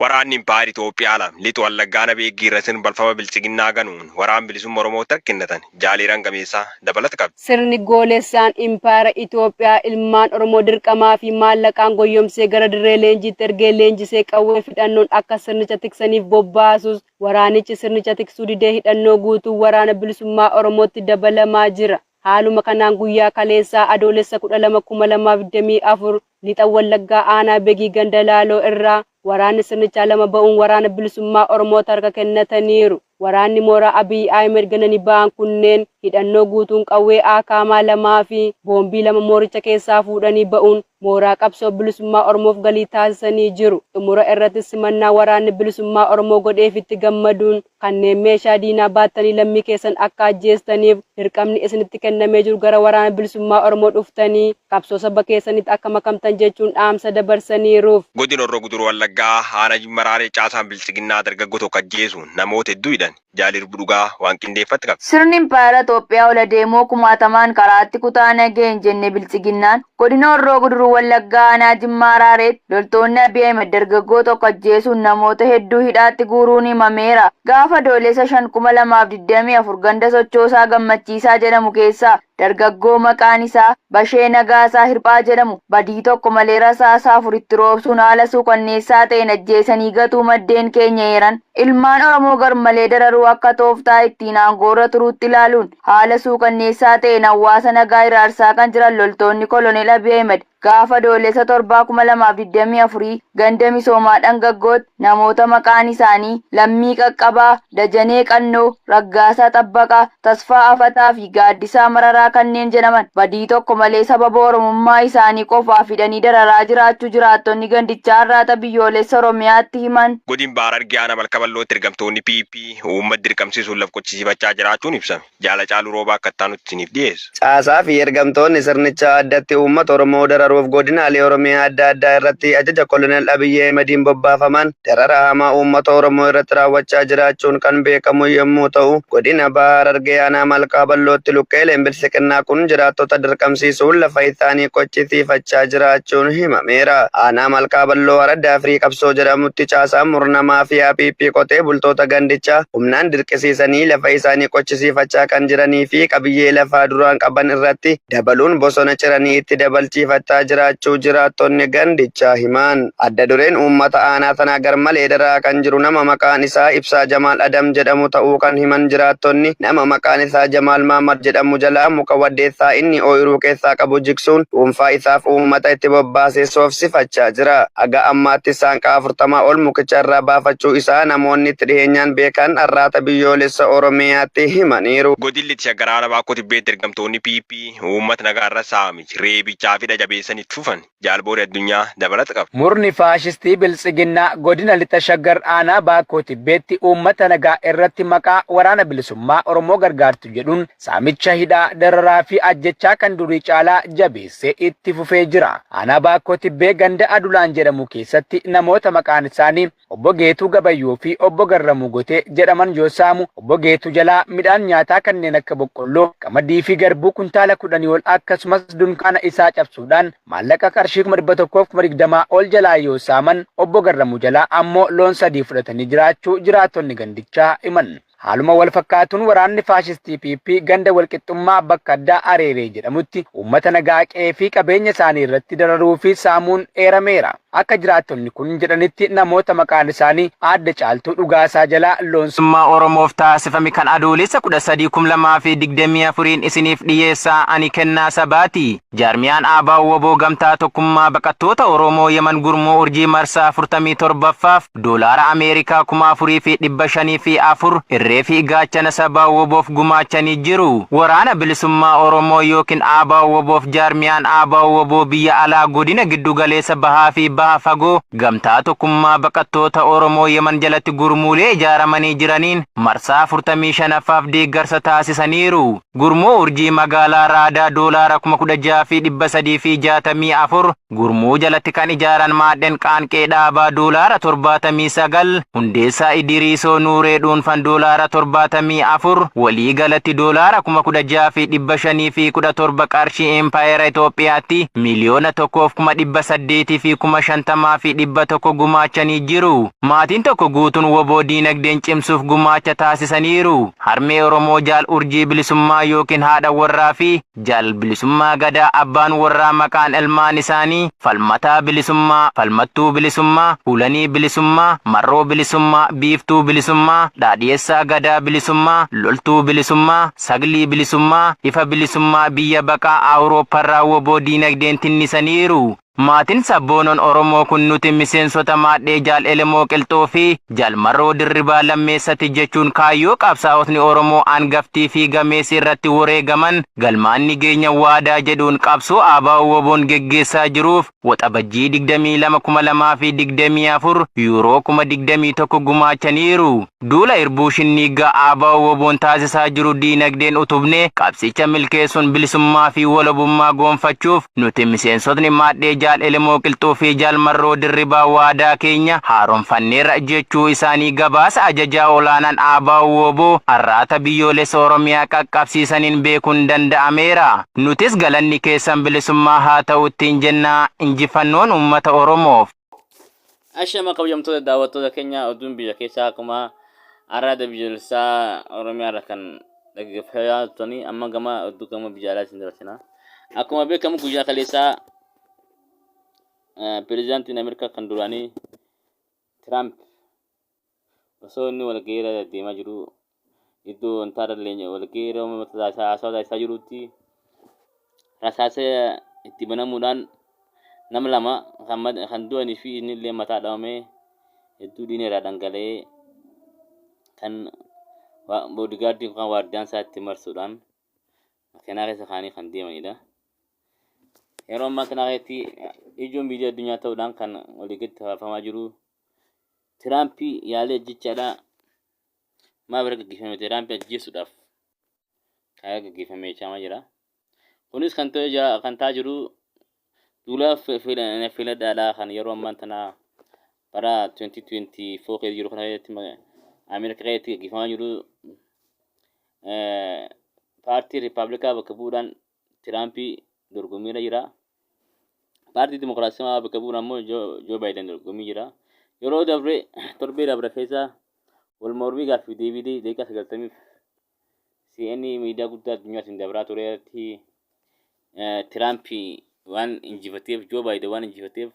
Waraanni Impaayera Itoophiyaa lixa Wallaggaa beekiirratin balfama bilchiginnaa ganuun waraan bilisummaa Oromoo tarkinnatan jaaliiraan gameessaa dabalata qabu. Sirni goolessaan Impaayera Itoophiyaa ilmaan Oromoo dirqamaa fi maallaqaan goyyomsee gara dirree leenjiitti ergee leenjisee qawwee hidhannoon akka sirnicha tiksaniif bobbaasus waraanichi sirnicha tiksuu didee hidhannoo guutuu waraana bilisummaa Oromootti dabalamaa jira. Haaluma kanaan guyyaa kaleessaa adoolessa 12/2024 lixa Wallaggaa aanaa Begii Ganda Laaloo irraa waraanni sirnichaa lama ba'uun waraana bilisummaa Oromoo harka kennataniiru. Waraanni mooraa Abiy Ahmed gananii ba'an kunneen hidhannoo guutuun qawwee akaamaa lamaa fi boombii lama mooricha keessaa fuudhanii ba'uun mooraa qabsoo bilisummaa Oromoof galii taasisanii jiru. Xumura irratti simannaa waraanni bilisummaa Oromoo godheefitti gammaduun kanneen meeshaa diinaa baattanii lammii keessan akka ajjeestaniif dirqamni isinitti kennamee jiru gara waraana bilisummaa Oromoo dhuftanii qabsoo saba keessanitti akka makamtan jechuun dhaamsa dabarsaniiruuf. Godina Horroo Guduruu Wallaggaa haala Jimmaraalee caasaan bilchiginnaa dargaggoo tokko ajjeesuun namoota hedduu hidhan Jaalir Budugaa waan qindeeffatti qaba. Sirni Impaayera Itoophiyaa ola deemoo kumaatamaan karaatti kutaa nageen jenne bilchiginnaan godina Horroo Guduruu Wallaggaa aanaa Jimmaraareetti loltoonni Abiy Ahmed dargaggoo tokko ajjeesuun namoota hedduu hidhaatti guuruun himameera. Gaafa adoolessa 5/2024 ganda sochoosaa gammachiisaa jedhamu keessaa dargaggoo maqaan isaa Bashee Nagaasaa Hirphaa jedhamu badii tokko malee rasaasaa afuritti roobsuun haala suukanneessaa ta'een ajjeesanii gatuu maddeen keenya eeran. Ilmaan Oromoo garmalee dararuu akka tooftaa ittiin aangoorra turuutti ilaaluun haala suukanneessaa ta'een hawaasa nagaa iraarsaa kan jiran loltoonni koloneel Abiy Ahmed gaafa adoolessa 7/2024 ganda misoomaa Dhangaggootti namoota maqaan isaanii Lammii Qaqqabaa, Dajanee Qannoo, Raggaasaa Xabbaqaa, Tasfaa Afataa fi Gaaddisaa Mararaa kanneen jedhaman badii tokko malee sababa Oromummaa isaanii qofaaf hidhanii dararaa jiraachuu jiraattonni gandichaa irraata biyyoolessa Oromiyaatti himan. Godina Baarar Giyaana Malkabalootti ergamtoonni PP uummata dirqamsiisuun laf qochisiifachaa jiraachuun ibsame. Jaala Caaluu Roobaa akka ta'anutti isiniif dhiyeessa. Caasaa fi ergamtoonni sirnichaa addatti uummata Oromoo dararuuf godinaalee Oromiyaa adda addaa irratti ajaja koloneel Abiy Ahmediin bobbaafaman darara hamaa uummata Oromoo irratti raawwachaa jiraachuun kan beekamu yommuu ta'u, godina Baarar Giyaana Malkabalootti lukkeeleen bilchiginnaa kun jiraattota dirqamsiisuun lafa isaanii qochisiifachaa jiraachuun himameera. Aanaa Malkabaloo Araddaa fi Qabsoo jedhamutti caasaan murna maafiyaa PP qotee bultoota gandichaa humnaan dirqisiisanii lafa isaanii qochisiifachaa kan jiranii fi qabiyyee lafaa duraan qaban irratti dabaluun bosona ciranii itti dabalchiifachaa jiraachuu jiraattonni gandichaa himan. Adda dureen uummata aanaa sanaa garmalee daraa kan jiru nama maqaan isaa Ibsaa Jamaal Adam jedhamu ta'uu kan himan jiraattonni nama maqaan isaa Jamaal Maamad jedhamu jalaa muka waddeessaa inni ooyiruu keessaa qabu jigsuun dhuunfaa isaaf uummata itti bobbaasee soofsifachaa jira. Aga ammaatti saanqaa 40 ol mukicha irraa baafachuu isaa namoonni itti dhiyeenyaan beekan arraata biyyoolessa Oromiyaatti himaniiru. Godilli Shagaraara Baakkooti beetti ergamtoonni PP uummata nagaa irra saamichi reebichaa fi dhajabeessan itti fufan jaalboori addunyaa dabalata qaba. Murni faashistii bilchiginnaa godina lixa Shaggar aanaa Baakkooti beetti uummata nagaa irratti maqaa waraana bilisummaa Oromoo gargaartu jedhuun saamicha hidhaa dararaa fi ajjechaa kan durii caalaa jabeessee itti fufee jira. Aanaa Baakkooti bee ganda Adulaan jedhamu keessatti namoota maqaan isaanii Obbo Geetuu Gabayyoo fi Obbo Garramuu Gotee jedhaman yoo saamu Obbo Geetuu jalaa midhaan nyaataa kanneen akka boqqolloo, qamadii fi garbuu kuntaala 10 ol akkasumas dunkaana isaa cabsuudhaan maallaqa qarshii 120 ol jalaa yoo saaman Obbo Garramuu jalaa ammoo loon 3 fudhatanii jiraachuu jiraattonni gandichaa himan. Haaluma wal fakkaatuun waraanni faashistii PP ganda walqixxummaa bakka addaa Areeree jedhamutti uummata nagaa qe'ee fi qabeenya isaanii irratti dararuu fi saamuun eerameera. Akka jiraattonni kun jedhanitti namoota maqaan isaanii Aadde Caaltuu Dhugaasaa jalaa loonsummaa Oromoof taasifame kan adoolessa 13/2024 isiniif dhiyeessaa ani kennaa sabaati. Jaarmiyaan Aabaa Woboo Gamtaa Tokkummaa Baqattoota Oromoo Yemen Gurmuu Urjii marsaa 47ffaaf doolaara Ameerikaa 4,504 irree fi gaachana sabaa Woboof gumaachanii jiru. Waraana bilisummaa Oromoo yookiin Aabaa Woboof jaarmiyaan Aabaa Woboo biyya alaa godina giddu galeessa bahaa fi fagoo Gamtaa Tokkummaa Baqattoota Oromoo Yemen jalatti gurmuulee ijaaramanii jiraniin marsaa 45ffaaf deeggarsa taasisaniiru. Gurmuu Urjii magaalaa Raadaa doolaara 16,364 gurmuu jalatti kan ijaaran maadhen qaanqee dhaabaa doolaara 79 hundeessaa Idiriisoo Nuuree dhuunfan doolaara 74 walii galatti doolaara 16,517 qarshii Impaayera Itoophiyaatti miliyoona 1,800 fi shantamaa fi 100 gumaachanii jiru. Maatiin tokko guutuun woboo diinagdeen cimsuuf gumaacha taasisaniiru. Harmee Oromoo jaal urjii bilisummaa yookiin haadha warraa fi jaal bilisummaa gadaa abbaan warraa maqaan ilmaan isaanii falmataa bilisummaa, falmattuu bilisummaa, hulanii bilisummaa, marroo bilisummaa, biiftuu bilisummaa, dhaadhiyeessaa gadaa bilisummaa, loltuu bilisummaa, saglii bilisummaa, ifa bilisummaa biyya baqaa Awurooppaarraa woboo diinagdeen tinnisaniiru. Maatiin sabboonon Oromoo kun nuti miseensota maadhee jaal Elemoo Qilxoo fi jaal Marroo Dirribaa Lammeessati jechuun kaayyoo qabsaa'otni Oromoo angaftii fi gameessi irratti wareegaman galmaanni geenya waadaa jedhuun qabsoo ABO woboon geggeessaa jiruuf waxabajjii 22,2024 yuuroo 21,000 gumaachaniiru. Duula irbuu shinniigaa ABO woboon taasisaa jiru diinagdeen utubne qabsicha milkeessuun bilisummaa fi walabummaa goonfachuuf nuti miseensotni maadhee jaal Elemoo Qilxoo fi jaal Marroo Dirribaa waadaa keenya haaromfanneerra jechuu isaanii gabaasa ajajaa olaanaan ABO woboo arraata biyyoolessa Oromiyaa qaqqabsiisaniin beekuun danda'ameera. Nutis galanni keessan bilisummaa haa ta'u ittiin jennaa injifannoon uummata Oromoof. Ashama kabajamtoota daawwattoota keenya oduun biyya keessaa akkuma arraada biyyoolessaa Oromiyaa irra kan dhaggeeffataa turtanii amma gama oduu gama biyya alaa isin dabarsina. Akkuma beekamu guyyaa kaleessaa pirezidaantiin Ameerikaa kan duraanii Tiraamp osoo inni walga'iirra deemaa jiru iddoo wantaarra leenya walga'iirra uummata haasawaa isaa jirutti rasaasa itti banamuudhaan nama lama kan du'anii fi inni illee mataa dhahamee hedduu diineerraa dhangala'ee kan boodigaardii kan waardiyaan isaa itti marsuudhaan makiinaa keessa kaanii kan deemanidha. Yeroo ammaa kana keessatti ijoon biyya addunyaa ta'uudhaan kan waliigatti haafamaa jiru Tiraampii yaalee jechaadha. Maa bira gaggeeffame Tiraampii ajjeesuudhaaf kaayyaa gaggeeffamee jechaa jira. Kunis kan ta'aa jiru duula filadhaadhaa kan yeroo ammaa kana bara 2024 keessa jiru kana keessatti Ameerikaa keessatti gaggeeffamaa jiru paartii Rippaabilikaa bakka bu'uudhaan Tiraampii dorgommiirra jira. Paartii Dimokiraasummaa bakka bu'uudhaan immoo Joo Baayiden dorgommii jira. Yeroo torbee dabre keessa wal mormii gaaffii deebii daqiiqaa 90 CNN miidiyaa guddaa addunyaatti dabraa turetti Tiraampii waan injifateef Joo Baayiden waan injifateef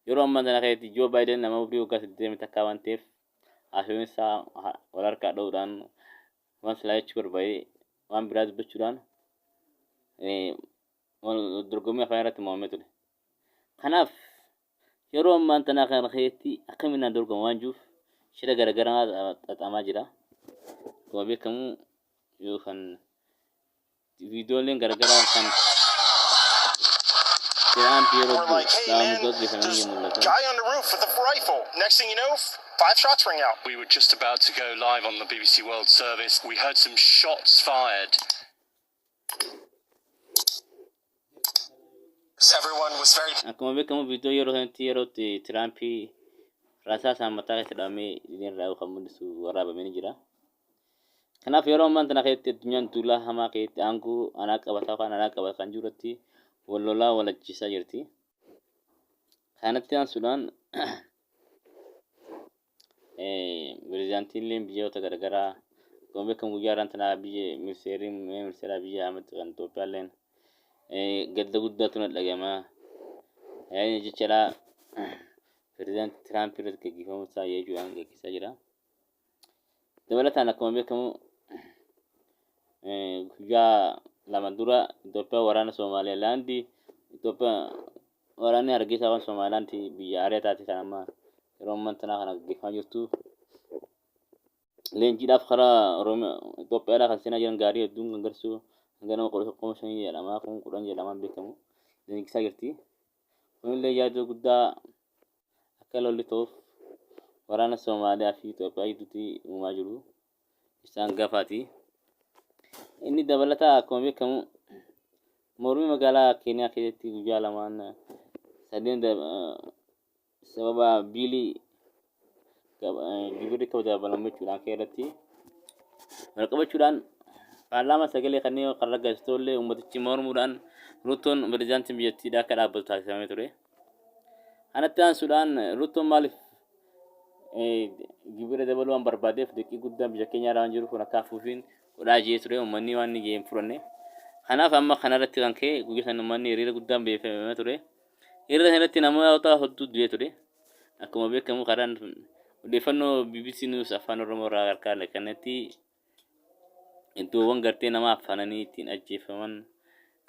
yeroo ammaa kana keessatti Joo Baayiden nama umrii waggaa 80 takkaa waan ta'eef haasawinsaa wal harkaa dha'uudhaan waan silaayachuu barbaade waan biraa dubbachuudhaan dorgommii afaan irratti mo'amee ture. Kanaaf yeroo ammaa kana keessatti akkamiin dorgomu waan jiruuf shira garaagaraa xaxamaa jira. Akkuma beekamu yookaan viidiyooleen garaagaraa kan Tiraampii yeroo dhaamu gaggeeffamanii mul'atu. Guy on the roof with a rifle. Next thing you know, 5 shots ring out. We were just about to go live on the BBC World Service. We heard some shots fired. Everyone was very. Akkuma beekamu viidiyoo yeroo sanatti yerootti Tiraampii rasaasaan mataa keessa dhahamee diinarraa kan mul'isu waraabamee jira. Kanaaf yeroo ammaa kana keessatti addunyaan duula hamaa keessatti aangoo anaa qabataa kan anaa qabata kan jirutti wal lolaa wal ajjeesaa jirti. Kanatti aansuudhaan pirezidaantiin biyyoota garaagaraa akkuma beekamu guyyaa irraan tanaa biyya ministeera biyya Ahmed kan Itoophiyaalleen gadda guddaatu na dhagama. Yaani jechaadha pirezidaantii Tiraampii irratti gaggeeffamu isaa yeejuudhaan gaggeessaa jira. Dabalataan akkuma beekamu guyyaa lama dura Itoophiyaa waraana Somaalilaandii waraanni Hargeysaa waan Somaalilaandii biyya aarii taate kan amma yeroo ammaa kana gaggeeffamaa jirtu. Leenjiidhaaf karaa Itoophiyaadhaa kan seenaa jiran gaarii hedduun kan agarsiisu ganama 15 jedhama kun 10 jedhamaan beekamu leenjisaa jirti. Kunillee yaaduu guddaa akka lolli ta'uuf waraana Somaaliyaa fi Itoophiyaa gidduutti uumaa jiru isaan gaafaati. Inni dabalataa akkuma beekamu mormii magaalaa Keeniyaa keessatti guyyaa lamaan sadeen sababa biilii gibirri kabajabalamu jechuudhaan keessatti walqabachuudhaan paarlaamaa sagalee kanneen kan raggaasitollee uummatichi mormuudhaan Ruutoon pirezidaantiin biyyattiidhaa akka dhaabbatu taasifamee ture. Anatti aansuudhaan Ruutoon maaliif gibira dabaluu waan barbaadeef liqii guddaan biyya keenya irraa waan jiruuf kun akka hafuufiin godhaa jee ture uummanni waan ni ga'e hin fudhanne. Kanaaf amma kanarratti kan ka'e guyyaa sana uummanni hiriira guddaan beefamee ture. Hiriira sanatti namoota hedduu du'ee ture. Akkuma beekamu karaan odeeffannoo BBC News afaan Oromoo irraa harkaa kanatti iddoowwan gartee nama afaananii ittiin ajjeefaman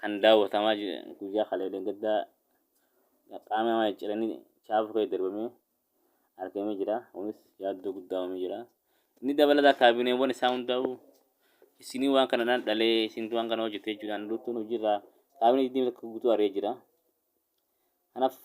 kan daawwatamaa guyyaa kaleeleen gaddaa qaama namaa cicciranii chaafu ka'e darbamee argamee jira. Kunis yaaddoo guddaa uumee jira. Inni dabalataa kaabineewwan isaa hundaa'u isinii waan kanadhaan dhalee isintu waan kana hojjetee jechuudhaan Ruutoon hojiirraa kaabinee 20 guutuu ari'ee jira. Kanaaf